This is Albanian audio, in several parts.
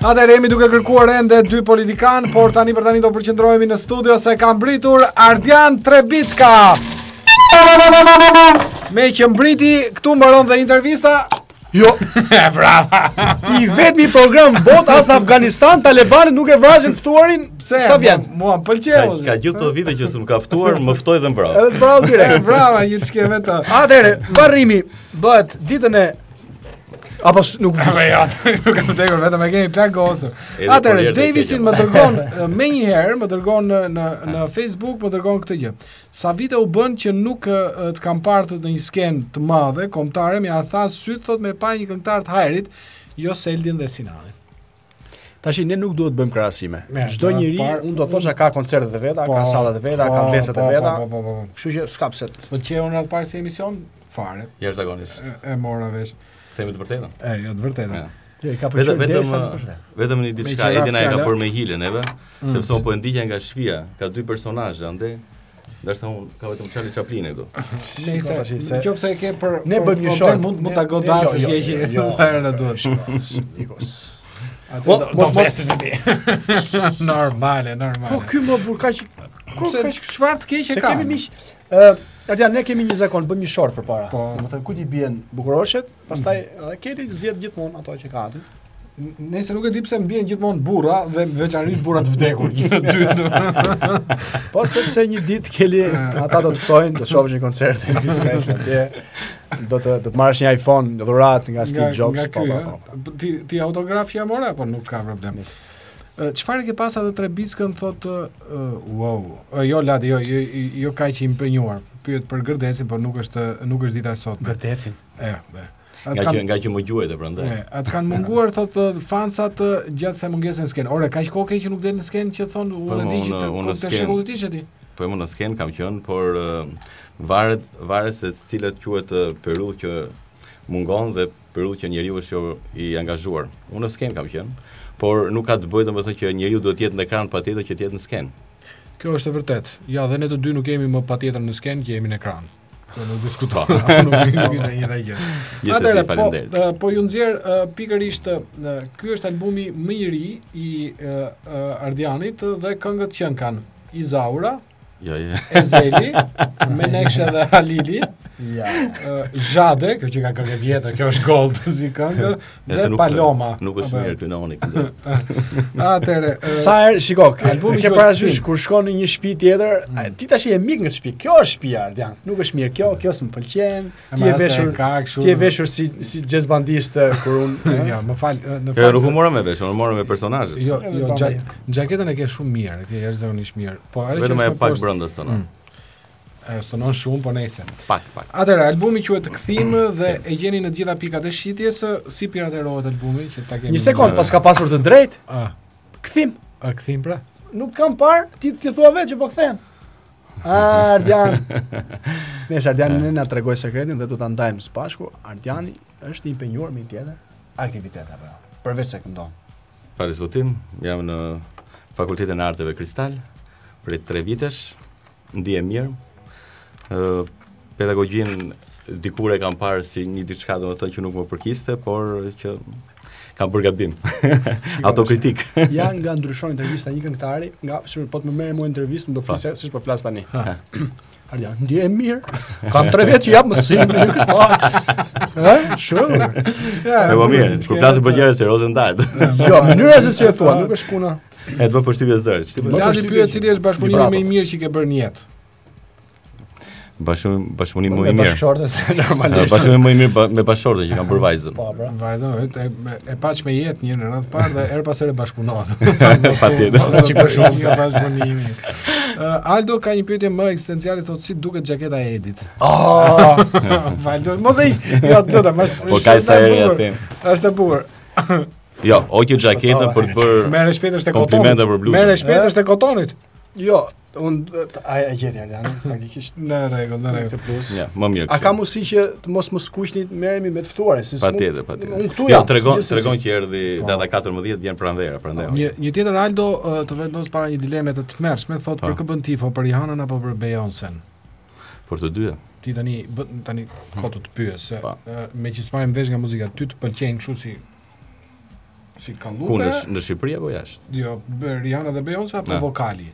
Atëherë jemi duke kërkuar ende 2 politikan, por tani do përqendrohemi në studio se ka mbritur Ardian Trebicka. Me që mbriti, këtu mbaron dhe intervista. Jo, brava. I vetmi program bot as në Afganistan, Talibanit nuk e vrasin ftuarin sa vjen. Mua pëlqeu. Ka gjithë këto vite që s'm ka ftuar, më ftoi dhe mbrapa. Edhe të bravo direkt. Brava, një çke vetë. Atëherë, varrimi bëhet ditën e apo nuk nuk kam vdekur, vetëm e kemi plagosur. Atëherë Davisin më dërgon menjëherë, më dërgon në Facebook, më dërgon këtë gjë. Sa vite u bën që nuk të kam parë në një skenë të madhe kombëtare, më ia tha syt thot me pa një këngëtar të hajrit, jo Seldin dhe Sinanin. Tash ne nuk duhet bëjmë krahasime. Çdo njeri, unë do thosha ka koncertet e veta, ka sallat e veta, ka festat e veta. Kështu që s'ka pse. Pëlqeu në atë parë si emision fare. Jashtëzakonisht. E mora vesh. Themi të vërtetën. Jo, të vërtetën. Ka vetëm një diçka Edina e ka për me hilën neve, sepse unë po e ndiqja nga shtëpia, ka 2 personazhe ande. Ndërsa unë ka vetëm Charlie Chaplin këtu. Nëse nëse e ke për ne bëjmë një show, mund ta godasësh që sa herë duhet. Nikos. Mos vesh ti. Normale. Po ky më bur kaq çfarë të keq e ka? Kemi miq. Ardian, ne kemi një zakon, bëjmë një short përpara. Domethënë ku ti bien bukuroshet, pastaj Keti zgjedh gjithmonë ato që ka aty. Nëse nuk e di pse mbien gjithmonë burra dhe veçanërisht burra të vdekur. 1-2. Po sepse një ditë Keli ata do të ftojnë, do të shohësh një koncert në Disney atje. Do të marrësh një iPhone dhuratë nga Steve Jobs, po. Ti autografia more apo nuk ka problem? Çfarë ke pas atë Trebickën thotë wow. Jo Ladi, jo kaq i impenjuar. Pyet për Gërdesin, por nuk është dita e sotme. Gërdecin. Nga që më gjuajtë prandaj. Atë kanë munguar thotë fansat gjatë sa mungesën skenë. Ore, kaq kohë që nuk del në skenë që thonë unë di që të shekullit ishe ti. Po më në skenë kam qenë, por varet se cilat quhet periudhë që mungon dhe periudhë që njeriu është i angazhuar. Unë në skenë kam qenë, por nuk ka të bëjë domethënë që njeriu duhet të jetë në ekran patjetër që të jetë në skenë. Kjo është e vërtet. Ja, dhe ne të dy nuk jemi më patjetër në skenë që jemi në ekran. Nuk diskutoj. Nuk ishte një gjë. Atëherë, po ju nxjerr pikërisht ky është albumi më i ri i Ardianit dhe këngët që kanë Izaura, Ezeli, Menekshë dhe Halili. Zhade, kjo që ka këngë vjetër, kjo është gold si këngë, dhe Paloma. Nuk është mirë ky nonik. Atëre, sa herë shikoj, albumi ke parasysh kur shkon në një shtëpi tjetër, ti tash je mik në shtëpi. Kjo është shtëpia Ardian. Nuk është mirë kjo s'm pëlqen. Ti je veshur si jazz bandiste kur unë. Jo, më fal, në fakt. Nuk u mora me vesh, unë mora me personazhet. Jo, xhaketën e ke shumë mirë, e ke jashtëzakonisht mirë. Po edhe vetëm e pak brenda stonon. Stonon shumë, po nejse. Pak. Atëherë, albumi quhet Kthim dhe e gjeni në gjitha pikat e shitjes, si piraterohet albumi që ta kemi. Një sekond, pas ka pasur të drejtë. Kthim. Kthim pra? Nuk kam parë, ti thua vetë që po kthem. Ardian. Nëse Ardian ne na tregoi sekretin dhe do ta ndajmë së bashku, Ardiani është i impenjuar me një tjetër aktivitet apo përveç se këndon. Pa diskutim, jam në Fakultetin e Arteve Kristal për 3 vitesh, ndihem mirë. Pedagogjin dikur e kam parë si një diçka domethënë që nuk më përkiste, por që kam bërë gabim. Autokritik. Ja nga ndryshon intervista një këngëtari, nga po të më merre mua intervistë, më do flisë siç po flas tani. Ardian, ndihem mirë. Kam 3 vjet që jap mësim. Shumë. Po mirë, kur flasim për gjëra serioze ndahet. Jo, mënyra se si e thua, nuk është puna. E do përshtypje zërt. Lati pyet cili është bashkëpunimi më i mirë që ke bërë në jetë. Bashkëpunim më i mirë. Normalisht. Bashkëpunim më i mirë me bashkëshortën që kanë bërë vajzën. Po, vajzën e paç me jetë një në radhë parë dhe her pas here bashkëpunohet. Patjetër. Çka shumë sa bashkëpunimi. Aldo ka një pyetje më ekzistenciale, thotë si duket xhaketa e Edit. Valdo, mos e jo lutem, është. Po kaj sa herë ja them. Është e bukur. Jo, ojë xhaketën për të bërë. Merë shpejt është e kotonit. Komplimente për bluzën. Merë shpejt është e kotonit. Jo, a gjeti Ardian, faktikisht në rregull. Ja, më mirë. A ka mundësi që të mos skuqni merremi me të ftuarin, si patjetër. Unë këtu jam. Jo, tregon që erdhi data 14 vjen pranvera, prandaj. Një tjetër Aldo të vendos para një dileme të tmerrshme, thotë për kë bën tifo, për Rihanën apo për Beyoncé? Për të dyja. Ti tani koto të pyes, me që s'marrim vesh nga muzika, ty të pëlqejnë kështu si Si kallupe. Ku në Shqipëri apo jashtë? Jo, Rihanna dhe Beyoncé apo vokali?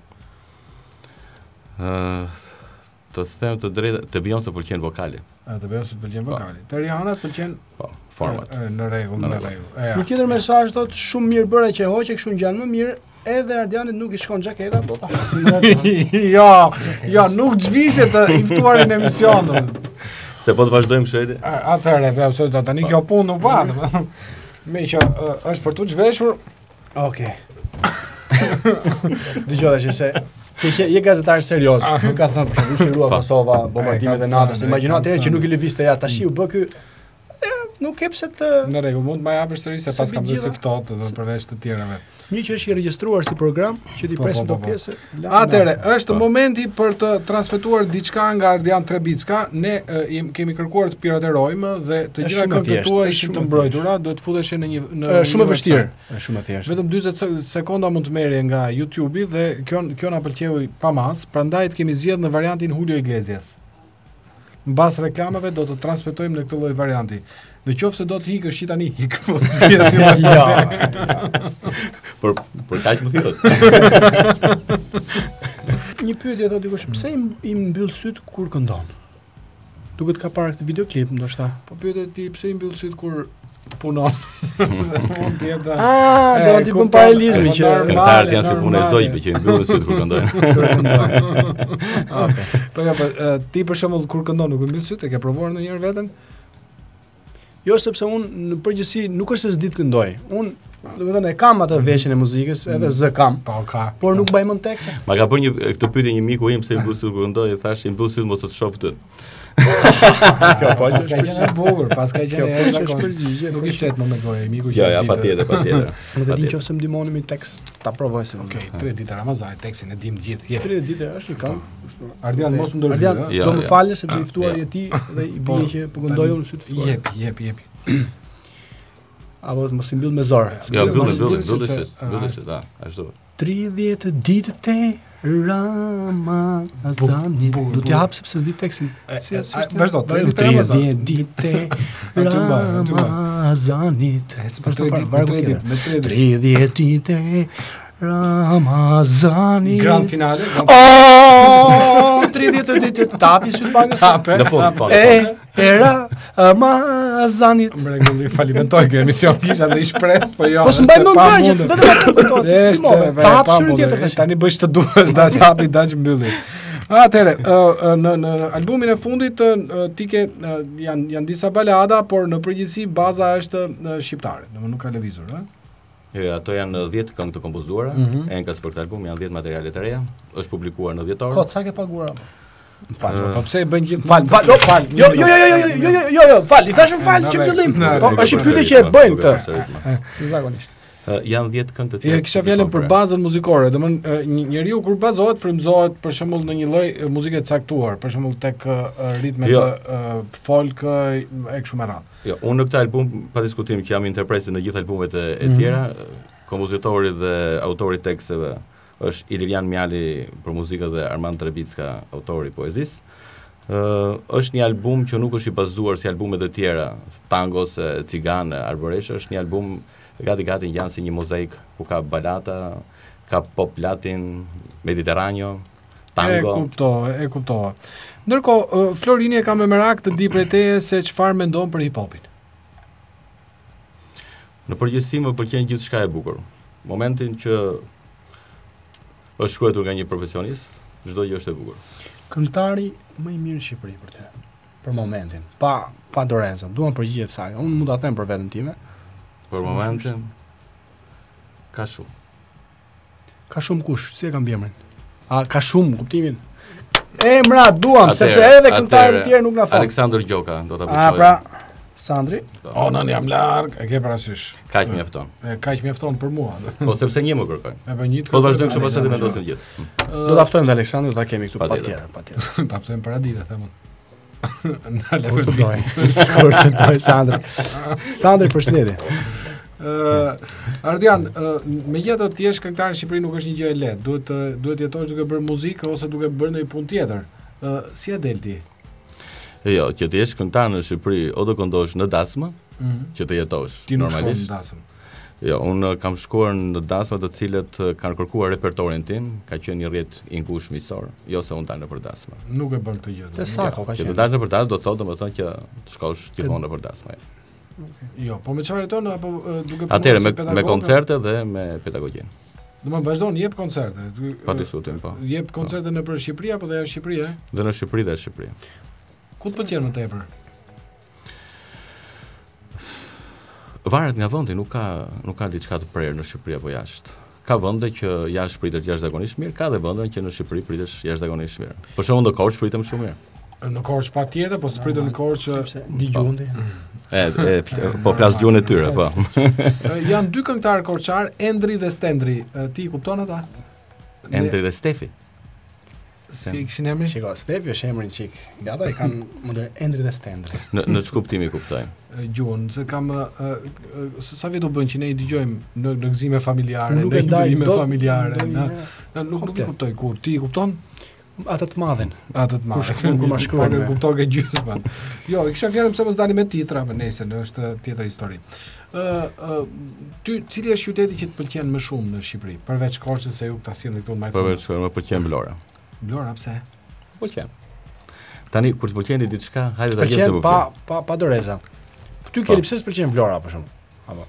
Të them të drejtë, të Beyoncé pëlqen vokali. Të Beyoncé pëlqen vokali. Të Rihanna pëlqen format. Në rregull. Një tjetër mesazh thotë shumë mirë bëre që hoqe kështu ngjan më mirë. Edhe Ardianit nuk i shkon xhaketa dot. Jo, nuk zhvishe të i ftuarin në emision. Se po të vazhdojmë kështu. Atëherë, absolutisht tani kjo punë nuk va. Me që është për tu zhveshur. Okej. Dëgjoj tash se ti je gazetar serioz. Nuk ka thënë për shkak të Kosova, bombardimet e NATO-s. Imagjino atëherë që nuk i lëvizte ja tash u bë ky nuk ke pse të në rregull, mund të më japësh sërish se pas kam dhënë se ftohtë përveç të tjerave. Një që është i regjistruar si program që ti presim do pjesë. Atëherë, është momenti për të transmetuar diçka nga Ardian Trebicka. Ne kemi kërkuar të piraterojmë dhe të gjitha këngët tuaja ishin të mbrojtura, duhet të futesh në shumë e vështirë. Është shumë e thjeshtë. Vetëm 40 sekonda mund të merrje nga YouTube-i dhe kjo na pëlqeu pamas, prandaj kemi zgjedhur në variantin Julio Iglesias. Mbas reklamave do të transmetojmë në këtë lloj varianti. Në qoftë se do të ikësh tani ik. Ja. Por kaq më thirrët. Një pyetje thotë dikush, pse i mbyll syt kur këndon? Duket ka parë këtë videoklip ndoshta. Po pyetet ti pse i mbyll syt kur punon. Mund të jetë. Do t'i bën paralizmi që këngëtarët janë si punë e zojve që i mbyllin syt kur këndojnë. Okej. Po ti për shembull kur këndon nuk i mbyll syt, e ke provuar ndonjëherë veten? Jo, sepse unë në përgjithësi nuk është se s'di të këndoj. Unë, domethënë e kam atë veshjen e muzikës, edhe zë kam. Po ka. Por nuk mbaj mend tekste. Ma ka bërë këtë pyetje një miku im se i mbyll syt kur këndoj, i thash i mbyll syt mos të shoh ty. Kjo po pas ka qenë e bukur, pas ka qenë e zakon. Nuk i flet më me gojë, miku që. Jo, patjetër. Nuk e di nëse më ndihmoni me tekst, ta provoj se. Okej, 3 ditë Ramazan, tekstin e dim gjithë. 3 ditë është kam. Ardian mos ndërhyj. Do më falësh sepse i ftuari e ti dhe i bie që po këndoj unë syt ftuar. Jep. Apo mos i mbyll me zor. Jo, mbyll syt, ashtu. 30 ditët e Ramazanit. Do t'i hap sepse s'di tekstin. Vazhdo, 30 ditë e Ramazanit. 30 ditë e Ramazanit. Grand finale. 30 ditë tapi syt bagës. Në fund. Era Ramazanit. Mrekulli, falimentoj kjo emision kisha dhe i shpres, po jo. Po s'mbaj mend faqe, vetëm atë kuptoj. Pa hapur tjetër tash. Tani bëj ç'të duash, daç hapi, daç mbylli. Atëre, në albumin e fundit ti ke janë disa balada, por në përgjithësi baza është shqiptare, domethënë nuk ka lëvizur, ëh? Jo, ato janë 10 këngë të kompozuara, enkas për këtë album janë 10 materiale të reja, është publikuar në dhjetor. Kot sa ke paguar apo? Fal, po pse e bën gjithë? Fal. Jo, fal. I thashëm fal që fillim. Po është i pyetje që e bëjnë këtë. Zakonisht. Janë 10 këngë të cilat. Kisha fjalën për bazën muzikore, domethënë një njeriu kur bazohet, frymëzohet për shembull në një lloj muzike të caktuar, për shembull tek ritmet të folk e kështu me radhë. Jo, unë në këtë album pa diskutim që jam interpret në gjithë albumet e tjera, kompozitori dhe autori i teksteve është Ilirian Mjali për muzikë dhe Armand Trebicka, autori i poezisë. Është një album që nuk është i bazuar si albumet e tjera, tangos, cigane, arboresh, është një album gati janë si një mozaik ku ka balata, ka pop latin, mediterraneo, tango. E kuptova. Ndërkohë, Florini e ka me merak të di prej teje se çfarë mendon për hip-hopin. Në përgjithësi më pëlqen gjithçka e bukur. Momentin që është shkruar nga një profesionist, çdo gjë është e bukur. Këngëtari më i mirë në Shqipëri për ty. Për momentin, pa dorezën. Duam përgjigje të sakta. Unë mund ta them për veten time. Për momentin ka shumë. Ka shumë kush? Si e kam bjemrin? Ka shumë kuptimin. Emra duam, sepse edhe këngëtarët e tjerë nuk na thon. Aleksandër Gjoka do ta bëjë. Pra, Sandri? Nën jam larg, e ke parasysh. Kaq mjafton. Kaq mjafton për mua. Po sepse një më kërkojnë. Po një. Po vazhdojmë kështu pastaj vendosim gjithë. Do ta ftojmë Aleksandrin, do ta kemi këtu patjetër. Ta ftojmë para ditë, themun. Ndale për të Sandri. Sandri përshëndetje. Ardian, megjithatë ti je këngëtar në Shqipëri nuk është një gjë e lehtë. Duhet jetosh duke bërë muzikë ose duke bërë ndonjë punë tjetër. Si a del ti? Jo, që ti jesh këngëtar në Shqipëri, o do këndosh në dasmë, që të jetosh ti normalisht. Ti Jo, unë kam shkuar në dasma të cilët kanë kërkuar repertorin tim, ka qenë një rrjet i ngushtë miqësor, jo se unë dal nëpër dasma. Nuk e bën këtë gjë. Te sako ka Që qenë. të dalësh nëpër dasmë do të thotë domethënë që të shkosh gjithmonë nëpër dasma. Jo, po me çfarë tonë apo duke Atëherë me koncerte dhe me pedagogjinë. Domethënë vazhdon jep koncerte. Pa diskutim, po. Jep koncerte nëpër Shqipëri apo dhe jashtë Shqipërisë? Dhe në Shqipëri dhe Shqipëri. Ku të pëlqen më tepër? Varet nga vendi, nuk ka diçka të prerë në Shqipëri apo jashtë. Ka vende që jashtë pritesh jashtëzakonisht mirë, ka dhe vende që në Shqipëri pritesh jashtëzakonisht mirë. Për shembull në Korçë pritem shumë mirë. Në Korçë patjetër, po të pritem në Korçë sepse dëgjuan ti. Po flas gjuhën e tyre, po. Janë dy këngëtarë korçar, Endri dhe Stendri. Ti i kupton ata? Endri dhe Stefi. Si kishin emrin? Shiko, Stefi është emri çik. Nga ata i kanë modern Endri dhe Stendri. Në ç'kuptimi kuptojnë? Gjuhën, se kam sa vjet u bën që ne i dëgjojmë në gëzime familjare, Nuk në e ndaj intervime dot, familjare, nuk komplet. kuptoj kur. Ti i kupton? Ata të madhen. Atë të marrë. Kur ma shkruan. Kuptoj ke gjysmën. Jo, i kisha fjalën pse mos dalim me titra, më nëse është tjetër histori. Ty cili është qyteti që të pëlqen më shumë në Shqipëri, përveç Korçës se ju ta sjellni këtu në Majthon? Përveç më pëlqen Vlora. Vlora pse? Pëlqen. Tani kur të pëlqeni diçka, hajde ta jep Pëlqen pa doreza. Ty Keli pse s'pëlqen Vlora për shkak? Apo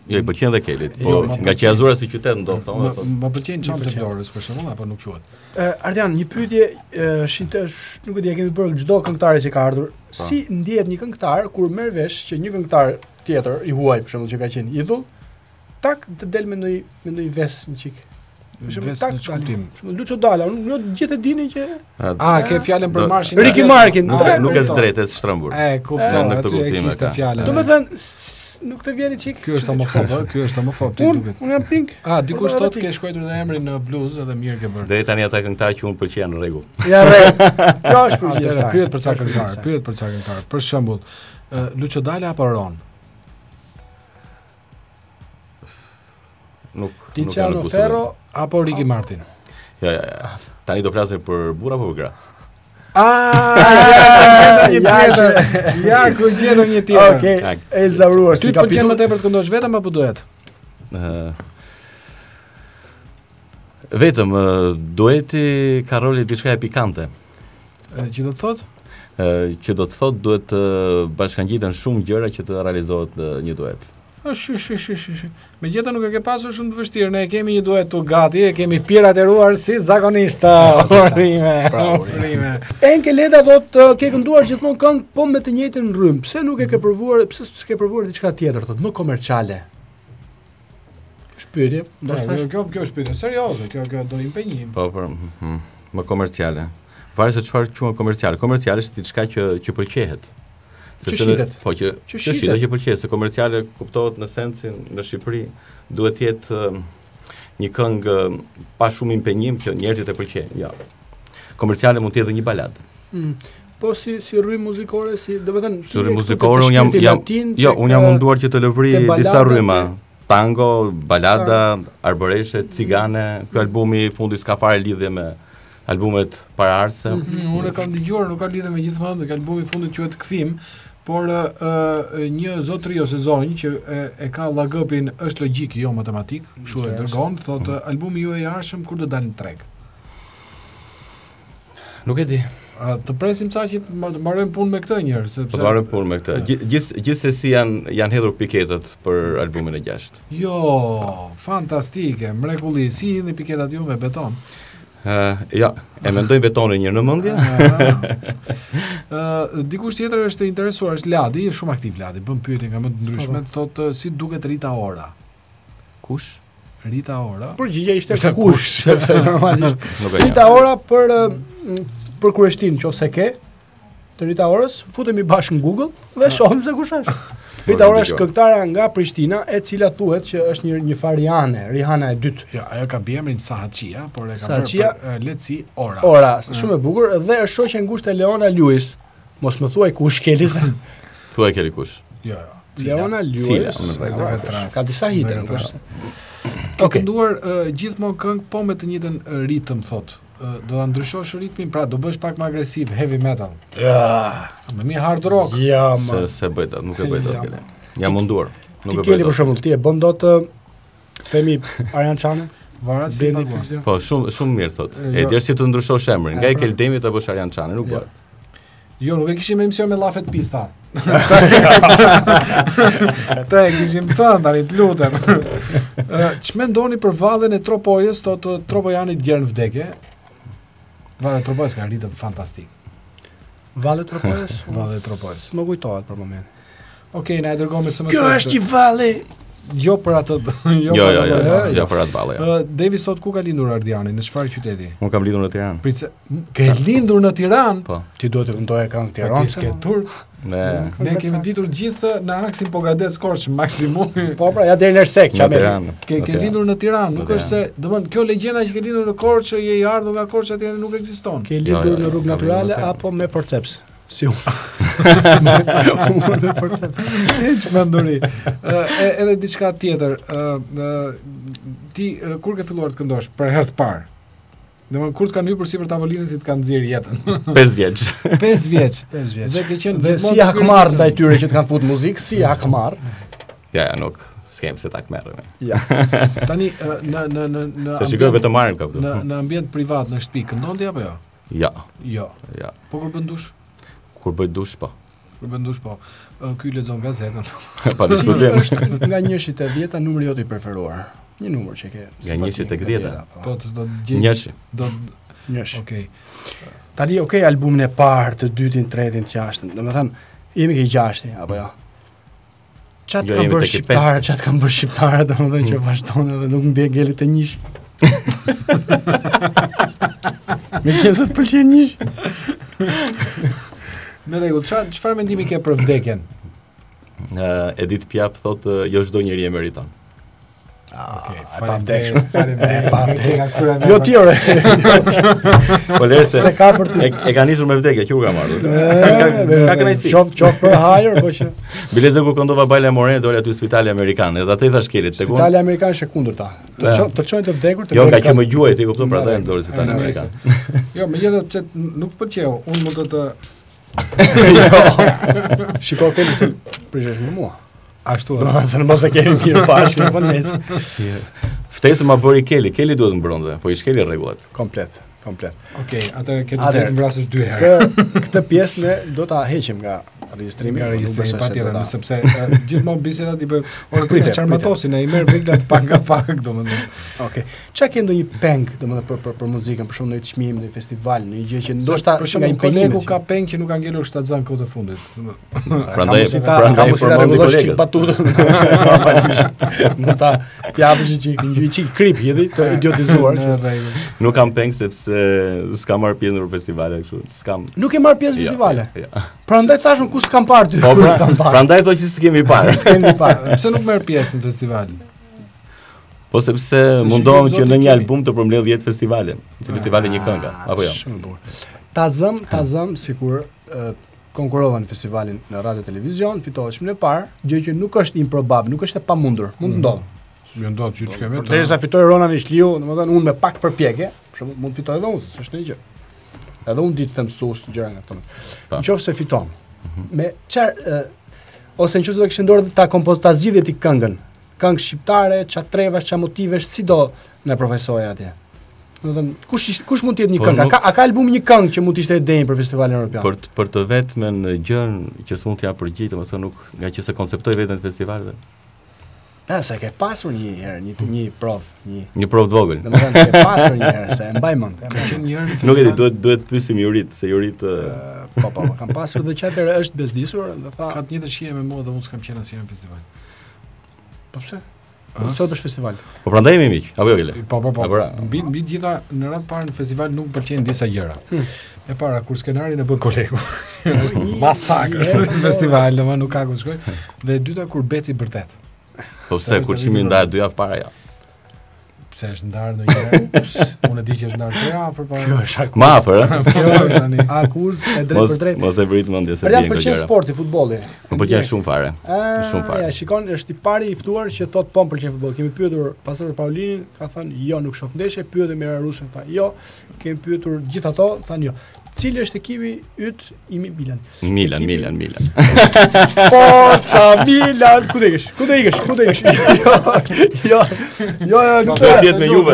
jo, i pëlqen dhe Kelit, po Jo, nga që Azura si qytet ndofta, Më pëlqen çantë Vlorës për shembull apo nuk quhet? Ardian, një pyetje, nuk e di, e kemi bërë çdo këngëtari që ka ardhur. Si ndihet një këngëtar kur merr vesh që një këngëtar tjetër i huaj për shembull që ka qenë idhull, tak të del me ndonjë ves një çik. Ves në çkuptim. Luço Dalla, unë gjithë e dini që Ke fjalën për marshin. Ricky Martin. Nuk e zdretë, shtrëmbur. Kupton në këtë kuptim e ka. Fjalën. Domethënë nuk të vjen çik. Ky është homofob, ky është homofob ti duket. Unë jam pink. Dikush thotë ke shkruar dhe emrin në bluzë edhe mirë ke bërë. Deri tani ata këngëtarë që unë pëlqen në rregull. Ja rre. Kjo është përgjigje. Pyet për çfarë këngëtar, pyet për çfarë këngëtar. Për shembull, Luço Dalla apo Ron? Nuk Tiziano Ferro apo Ricky Martin? Ja. Tani do flasim për burra apo për gra? Ja, ku gjetëm një tjetër. Okej, e zavruar si kapitull. Ty pëlqen më tepër të këndosh vetëm apo duet? Vetëm dueti ka roli diçka e pikante. Që do të thotë? Që do të thotë duhet të bashkangjiten shumë gjëra që të realizohet një duet. Megjithatë nuk e ke pasur shumë të vështirë. Ne kemi një duet tu gati, e kemi pirateruar si zakonisht. Urime. Enke Leda thotë ke kënduar gjithmonë këngë po me të njëjtën rrymë. Pse nuk e ke provuar, pse s'ke provuar diçka tjetër thotë, më komerciale? Shpyetje, Kjo është pyetje serioze, kjo do impenjim. Po, më komerciale. Varet se çfarë quhen komerciale. Komerciale është diçka që pëlqehet. Që shitet. Po që shitet që pëlqehet, se komerciale kuptohet në sensin në Shqipëri duhet të jetë një këngë pa shumë impenjim që njerëzit e pëlqejnë. Jo. Komerciale mund të jetë një balad. Po si rrymë muzikore, domethënë si rrymë muzikore unë jam munduar që të lëvri disa rryma. Tango, balada, arboreshe, cigane. Ky albumi i fundit s'ka fare lidhje me albumet paraardhse. Unë kam dëgjuar, nuk ka lidhje me gjithmonë, që albumi i fundit quhet Kthim, por një zotëri ose zonjë që e ka llagëpin është logjik, jo matematik, kështu e dërgon, thotë albumi juaj i arshëm kur do dalë në treg. Nuk e di. Të presim ca që të mbarojmë punë me këtë njerëz, sepse të mbarojmë punë me këtë. Gjithsesi janë hedhur piketat për albumin e 6. Jo, fantastike, mrekulli. Si hidhni piketat ju me beton? Ja, e mendoj betonin një në mendje. Dikush tjetër është interesuar, është Ladi, është shumë aktiv Ladi, bën pyetje nga më të ndryshme, thotë si duket Rita Ora. Kush? Rita Ora. Përgjigjja ishte kush, sepse normalisht. Rita Ora për kurioztin, nëse ke të Rita Orës, futemi bashkë në Google dhe shohim se kush është. Rita Ora është këngëtare nga Prishtina, e cila thuhet që është një Fariane, Rihanna e dytë. Ja, ajo ka emrin Sahaçia, por e ka bërë letësi Ora. Ora, shumë e bukur dhe është shoqja e ngushtë e Leona Lewis. Mos më thuaj kush Keli. Thuaj Keli kush? Jo. Leona Lewis. Ka disa hite. Okej. Kënduar gjithmonë këngë po me të njëjtën ritëm thotë. Do ta ndryshosh ritmin, pra do bësh pak më agresiv, heavy metal. Ja, më mirë hard rock. Ja, se bëj dot, nuk e bëj dot këtë. Jam munduar. Nuk ti Keli për shembull, ti e bën dot themi Arjan Çanë? Varet si paguan. Po, shumë mirë thot. E di si të ndryshosh emrin. Nga e Keldemi të bësh Arjan Çanë, nuk bëhet. Jo, nuk e kishim emision me llafet pista. Te kishim thënë tani të lutem. Ç'mendoni për vallën e Tropojës, thotë Tropojanit gjerë në vdekje? Valli e Tropojës ka rritë fantastik. Valli e Tropojës? Valli e Tropojës. Më kujtohet për moment. Okej, na e dërgoj me SMS. Kjo është një valli. Jo për atë. Jo për atë vallë. Davis thot ku ka lindur Ardiani, në çfarë qyteti? Unë kam lindur në Tiranë. Pritse, ke lindur në Tiranë? Po. Ti duhet të këndoje këngë Tiranë. Ke tur. Ne kemi ditur gjithë në aksin Pogradec Korç maksimum. Po pra, ja deri në Ersek, çamë. Ke lindur në Tiranë, nuk është se, domthon, kjo legjenda që ke lindur në Korç, je i ardhur nga Korç atje nuk ekziston. Ke lindur në rrugë natyrale apo me forceps? Si unë. Me forceps. Ç'menduri. Edhe diçka tjetër. Ti kur ke filluar të këndosh për herë të parë? Domethënë kur të kanë hyrë sipër tavolinës si të kanë nxjerr jetën. 5 vjeç. 5 vjeç. Dhe ke qenë dhe si hakmar ndaj tyre që të kanë futur muzikë, si hakmar. Ja, nuk s'kem se ta kmerrem. Ja. Tani në se shikoj vetëm marrim këtu. Në ambient privat në shtëpi këndon ti apo jo? Ja. Jo. Ja. Po kur bën dush? Kur bëj dush po. Kur bën dush po. Ky lexon gazetën. Pa diskutim. Nga 1-10 numri jot i preferuar. Një numër që ke. Nga 1 tek 10. Po do të gjej. 1. Do 1. Okej. Tani albumin e parë, të dytin, tretin, të gjashtin. Domethënë jemi ke 6 apo jo? Çat kanë bërë shqiptarë, domethënë që vazhdon edhe nuk ndje gelet e njësh. Me qenë të pëlqen njësh. Në rregull, çfarë mendimi ke për vdekjen? Edith Piaf thotë jo çdo njeri e meriton. Okej, faleminderit. Jo ti ore. Po lese. Se ka për ty. E ka nisur me vdekje, që u ka marrë. Ka kënaqësi. Qof për hajër, po që. Bilezë kur këndova Bajla Morene doli aty spitali amerikan, edhe atë i thash Kelit, tek unë. Spitali amerikan është e kundërta. Të çojnë të vdekur të. Jo, nga që më gjuaj ti kupton, prandaj ndori spitali amerikan. Jo, megjithatë pse nuk pëlqeu, unë mund të Shiko Keli se prishesh me mua. Ashtu. Se në mos e kemi mirë bashkë, po nesër. Ftesë ma bëri Keli duhet mbronte, po i shkeli rregullat. Komplet. Okej, atëherë ke të mbrasësh 2 herë. Këtë pjesë ne do ta heqim nga regjistrimi, patjetër, sepse gjithmonë bisedat i bëjmë ora pritet çarmatosin, ai merr veglat pak nga pak, domethënë. Okej. Çka ke ndonjë peng, domethënë për muzikën, për shkak në një çmim, në një festival, në një gjë që ndoshta nga impenimi ka peng që nuk ka ngelur Shtazan kohë të fundit. Prandaj përmendi kolegët. Mund ta japësh një çik krip hidhi të idiotizuar. Nuk kam peng sepse s'kam marrë pjesë në festivale kështu. S'kam. Nuk e marr pjesë në festivale. Prandaj thashun ku s'kam parë ty. Prandaj thonë që s'kemi parë. Pse nuk merr pjesë në festival? Po sepse mundohem që në një album të përmbledh 10 festivale, si festivale një këngë, apo jo. Shumë bukur. Ta zëm sikur konkurova në festivalin në radio televizion, fitova çmimin e parë, gjë që nuk është improbabel, nuk është e pamundur, mund të ndodhë. Jo ndodh që çka më. Derisa fitoi Ronan Ishliu, domethënë unë me pak përpjekje, për shembull mund të fitoj edhe unë, s'është një gjë. Edhe unë ditë të them sus gjëra nga këto. Nëse fiton. Me çfarë ose nëse do kishte dorë ta ta zgjidhje ti këngën. Këngë shqiptare, ça trevash, ça motivesh, si do në profesoja atje. Domethënë kush mund të jetë një këngë? A ka album një këngë që mund të ishte denj për festivalin evropian? Për të vetmen gjën që s'mund të jap përgjigje, domethënë nuk nga që se konceptoj veten në festivaleve. Se ke pasur një herë, një provë, një provë të vogël. Domethënë ke pasur një herë, se e mbaj mend. Nuk e di, duhet pyesim Jurit, se Jurit po, kam pasur dhe çatëre është bezdisur, do tha. Ka të njëjtë shije me mua dhe unë s'kam qenë asnjëherë në festival. Po pse? Sot është festival. Po prandaj jemi miq, apo jo Gele? Po. Mbi gjitha në radhë parë në festival nuk më pëlqejnë disa gjëra. E para kur skenarin e bën kolegu. Është masakër në festival, domethënë nuk ka ku shkoj. Dhe e dyta kur beci bërtet. Po se kur çimi ndahet 2 javë para ja. Pse është ndarë ndonjëherë? Unë e di që është ndarë 3 javë përpara. Kjo është akuzë. Më afër, Kjo është tani akuzë e drejtë për drejtë. Mos e vrit mendje se di këto gjëra. Pëlqen sporti, futbolli. Më pëlqen shumë fare. Shumë fare. Ja, shikon, është i pari i ftuar që thot po pëlqen futbolli. Kemi pyetur pastor Paulinin, ka thënë jo, nuk shoh ndeshje, pyetëm Mira Rusën, tha jo. Kemi pyetur gjithë ato, thanë jo. cili është ekipi yt i Milan? Milan. Forza Milan. Ku do ikësh? Jo, nuk do të jetë me Juve.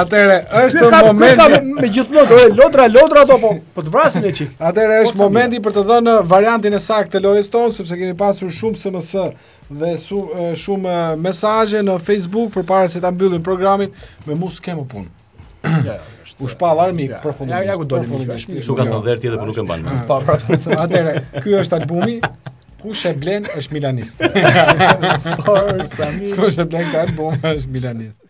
Atëre, është momenti me gjithmonë lodra ato po të vrasin e çik. Atëre është momenti për të dhënë variantin e saktë të lojës tonë, sepse kemi pasur shumë SMS dhe shumë mesazhe në Facebook përpara se ta mbyllim programin, me mu s'kemë punë. Ja, u shpall armik përfundimisht. Ja ku dolim. Kështu ka thënë tjetër, por nuk e mban. Atëre, ky është albumi. Kush e blen është milanist. Forza Milan. Kush e blen ka album është milanist.